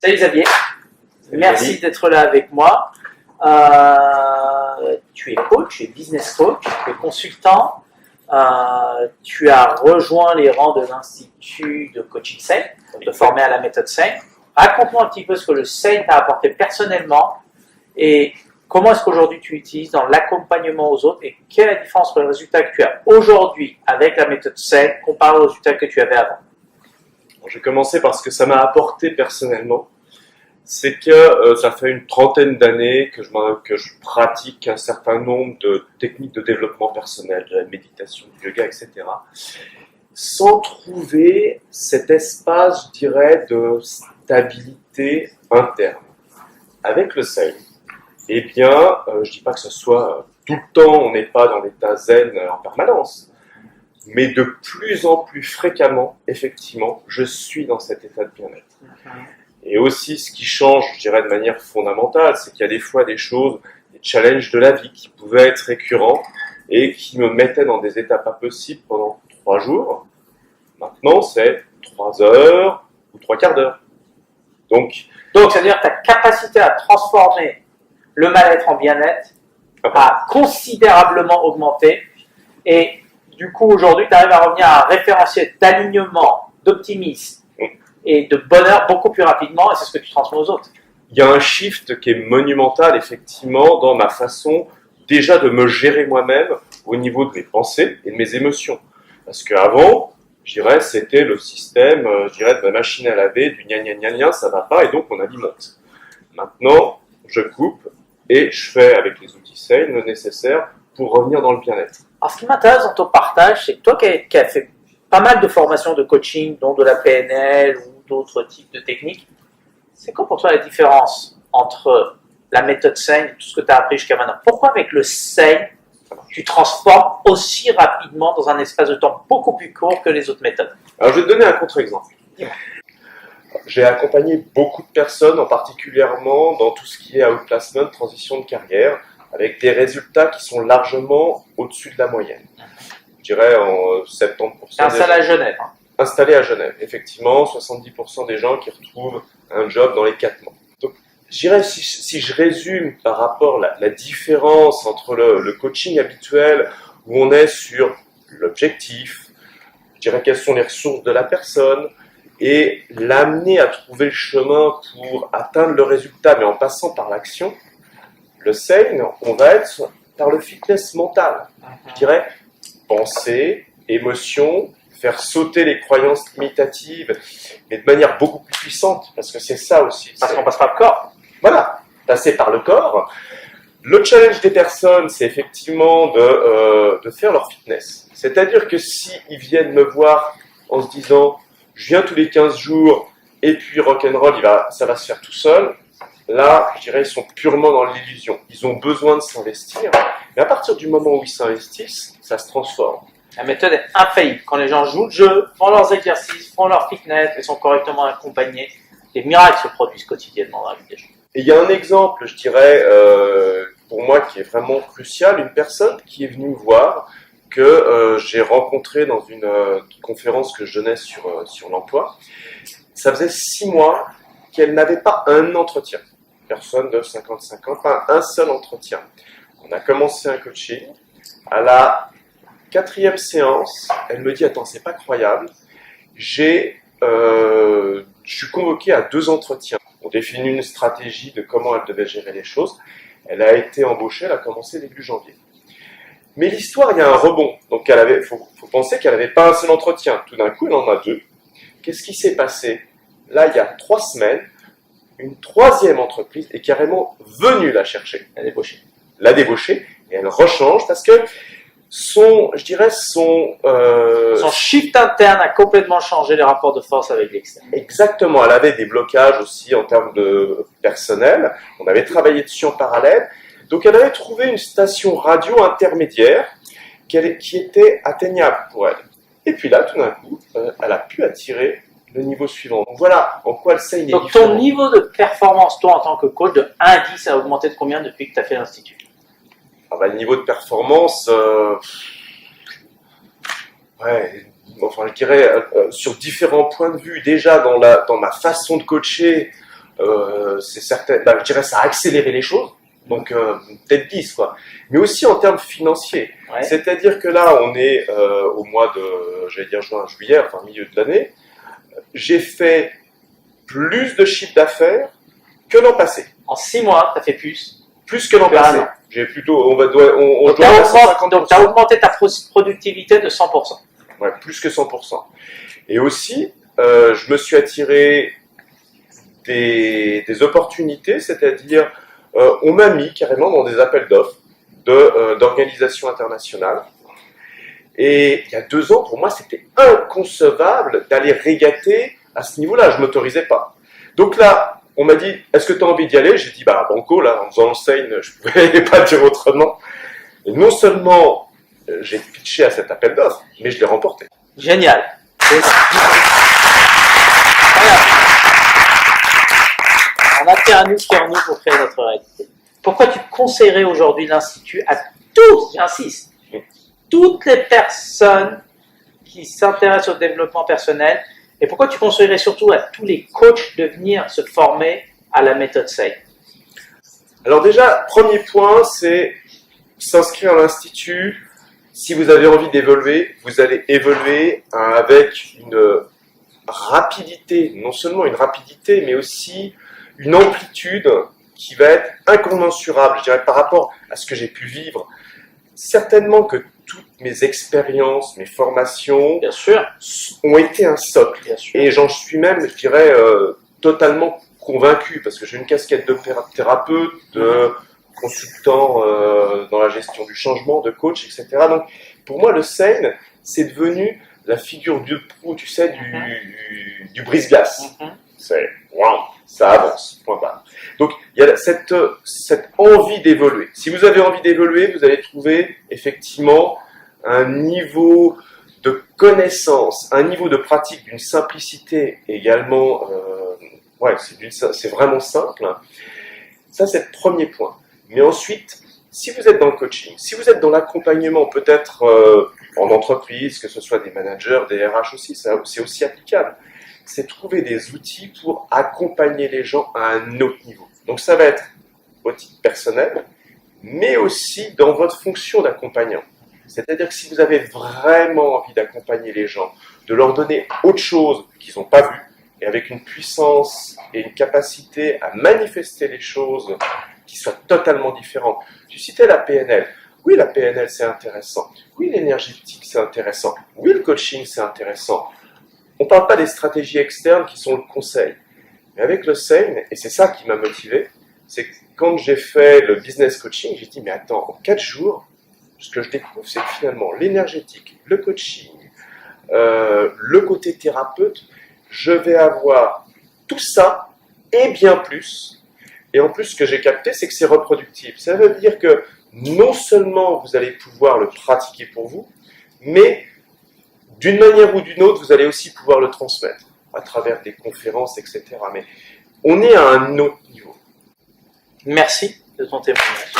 Salut Xavier, Salut merci Xavier. d'être là avec moi. Tu es coach, tu es business coach, tu es consultant, tu as rejoint les rangs de l'Institut de Coaching Sane, pour te former à la méthode Sane. Raconte-moi un petit peu ce que le Sane t'a apporté personnellement et comment est-ce qu'aujourd'hui tu utilises dans l'accompagnement aux autres et quelle est la différence entre le résultat que tu as aujourd'hui avec la méthode Sane comparé au résultat que tu avais avant. Je vais commencer par ce que ça m'a apporté personnellement. C'est que ça fait une trentaine d'années que je pratique un certain nombre de techniques de développement personnel, de la méditation, du yoga, etc. Sans trouver cet espace, je dirais, de stabilité interne. Avec le Sane, eh bien, je ne dis pas que ce soit tout le temps, on n'est pas dans l'état zen en permanence. Mais de plus en plus fréquemment, effectivement, je suis dans cet état de bien-être. Et aussi, ce qui change, je dirais, de manière fondamentale, c'est qu'il y a des fois des choses, des challenges de la vie qui pouvaient être récurrents et qui me mettaient dans des états pas possibles pendant 3 jours. Maintenant, c'est 3 heures ou 3 quarts d'heure. Donc, c'est-à-dire ta capacité à transformer le mal-être en bien-être a considérablement augmenté et du coup, aujourd'hui, tu arrives à revenir à un référentiel d'alignement, d'optimisme et de bonheur beaucoup plus rapidement et c'est ce que tu transmets aux autres. il y a un shift qui est monumental, effectivement, dans ma façon déjà de me gérer moi-même au niveau de mes pensées et de mes émotions. Parce qu'avant, je dirais, c'était le système, je dirais, de ma machine à laver, du gna gna gna gna, ça va pas, et donc on alimente. Maintenant, je coupe et je fais avec les outils Sane le nécessaire pour revenir dans le bien-être. Alors, ce qui m'intéresse dans ton partage, c'est que toi qui as fait pas mal de formations de coaching, dont de la PNL ou d'autres types de techniques, c'est quoi pour toi la différence entre la méthode Sane et tout ce que tu as appris jusqu'à maintenant? Pourquoi avec le Sane, tu transformes aussi rapidement dans un espace de temps beaucoup plus court que les autres méthodes? Alors, je vais te donner un contre-exemple. J'ai accompagné beaucoup de personnes, en particulièrement dans tout ce qui est outplacement, transition de carrière, avec des résultats qui sont largement au-dessus de la moyenne. Je dirais en 70%. Installé à Genève. Hein. Installés à Genève, effectivement, 70% des gens qui retrouvent un job dans les 4 mois. Donc, je dirais, si je résume par rapport à la différence entre le coaching habituel, où on est sur l'objectif, je dirais quelles sont les ressources de la personne, et l'amener à trouver le chemin pour atteindre le résultat, mais en passant par l'action, le Sane, on va être par le fitness mental. Je dirais, pensée, émotion, faire sauter les croyances limitatives, mais de manière beaucoup plus puissante, parce que c'est ça aussi. Parce qu'on passe par le corps. Voilà, passer par le corps. Le challenge des personnes, c'est effectivement de faire leur fitness. C'est-à-dire que s'ils viennent me voir en se disant « je viens tous les 15 jours et puis rock'n'roll, ça va se faire tout seul », là, je dirais, ils sont purement dans l'illusion. Ils ont besoin de s'investir, mais à partir du moment où ils s'investissent, ça se transforme. La méthode est infaillible. Quand les gens jouent le jeu, font leurs exercices, font leur fitness et sont correctement accompagnés, des miracles se produisent quotidiennement dans la vie des gens. Et il y a un exemple, je dirais, pour moi qui est vraiment crucial, une personne qui est venue me voir, que j'ai rencontré dans une conférence que je donnais sur l'emploi. Ça faisait 6 mois qu'elle n'avait pas un entretien. Personne de 55 ans, pas un seul entretien. On a commencé un coaching. À la 4e séance, elle me dit « Attends, c'est pas croyable. Je suis convoqué à 2 entretiens. On définit une stratégie de comment elle devait gérer les choses. Elle a été embauchée, elle a commencé début janvier. Mais l'histoire, il y a un rebond. Donc, faut penser qu'elle n'avait pas un seul entretien. Tout d'un coup, elle en a 2. Qu'est-ce qui s'est passé? Là, il y a 3 semaines, une 3e entreprise est carrément venue la chercher. La débaucher, et elle rechange parce que son shift interne a complètement changé les rapports de force avec l'externe. Exactement, elle avait des blocages aussi en termes de personnel. On avait travaillé dessus en parallèle. Donc, elle avait trouvé une station radio intermédiaire qui était atteignable pour elle. Et puis là, tout d'un coup, elle a pu attirer le niveau suivant. Donc voilà en quoi le Sane est différent. Donc ton niveau de performance, toi en tant que coach, de 1 à 10 a augmenté de combien depuis que tu as fait l'Institut? Le niveau de performance, je dirais sur différents points de vue. Déjà dans ma façon de coacher, c'est certain, je dirais ça a accéléré les choses, donc peut-être 10 quoi. Mais aussi en termes financiers, Ouais. c'est-à-dire que là on est au mois de, j'allais dire juin, juillet, enfin milieu de l'année, j'ai fait plus de chiffre d'affaires que l'an passé, En 6 mois, tu as fait plus. plus que l'an Que un passé. an. J'ai plutôt, on doit Donc, tu à as augmenté ta productivité de 100%. Ouais, plus que 100%. Et aussi, je me suis attiré des opportunités, c'est-à-dire, on m'a mis carrément dans des appels d'offres d'organisations internationales. Et il y a 2 ans, pour moi, c'était inconcevable d'aller régater à ce niveau-là. Je ne m'autorisais pas. Donc là, on m'a dit, est-ce que tu as envie d'y aller? J'ai dit, bah, banco, là, en faisant l'enseigne, je ne pouvais pas dire autrement. Et non seulement j'ai pitché à cet appel d'offres, mais je l'ai remporté. Génial. Voilà. On a fait un nous qui en nous pour créer notre réalité. Pourquoi tu conseillerais aujourd'hui l'Institut à tous, j'insiste, toutes les personnes qui s'intéressent au développement personnel, et pourquoi tu conseillerais surtout à tous les coachs de venir se former à la méthode SAFE? Alors déjà, premier point, c'est s'inscrire à l'Institut. Si vous avez envie d'évoluer, vous allez évoluer avec une rapidité, non seulement une rapidité, mais aussi une amplitude qui va être incommensurable, je dirais, par rapport à ce que j'ai pu vivre. Certainement que toutes mes expériences, mes formations Bien sûr, ont été un socle. bien sûr. Et j'en suis même, je dirais, totalement convaincu, parce que j'ai une casquette de thérapeute, de consultant dans la gestion du changement, de coach, etc. Donc, pour moi, le SAFE, c'est devenu la figure de proue, tu sais, du brise-glace. C'est, waouh, ça avance, point barre. Donc, il y a cette envie d'évoluer. Si vous avez envie d'évoluer, vous allez trouver effectivement un niveau de connaissance, un niveau de pratique d'une simplicité également, c'est vraiment simple. Ça, c'est le premier point. Mais ensuite, si vous êtes dans le coaching, si vous êtes dans l'accompagnement, peut-être en entreprise, que ce soit des managers, des RH aussi, c'est aussi applicable. C'est trouver des outils pour accompagner les gens à un autre niveau. Donc ça va être au titre personnel, mais aussi dans votre fonction d'accompagnant. C'est-à-dire que si vous avez vraiment envie d'accompagner les gens, de leur donner autre chose qu'ils n'ont pas vu, et avec une puissance et une capacité à manifester les choses qui soient totalement différentes. Tu citais la PNL. Oui, la PNL, c'est intéressant. Oui, l'énergétique, c'est intéressant. Oui, le coaching, c'est intéressant. On ne parle pas des stratégies externes qui sont le conseil. Mais avec le SAFE, et c'est ça qui m'a motivé, c'est que quand j'ai fait le business coaching, j'ai dit, mais attends, en 4 jours, ce que je découvre, c'est que finalement, l'énergétique, le coaching, le côté thérapeute, je vais avoir tout ça et bien plus. Et en plus, ce que j'ai capté, c'est que c'est reproductible. Ça veut dire que non seulement vous allez pouvoir le pratiquer pour vous, mais d'une manière ou d'une autre, vous allez aussi pouvoir le transmettre à travers des conférences, etc. Mais on est à un autre niveau. Merci de ton témoignage.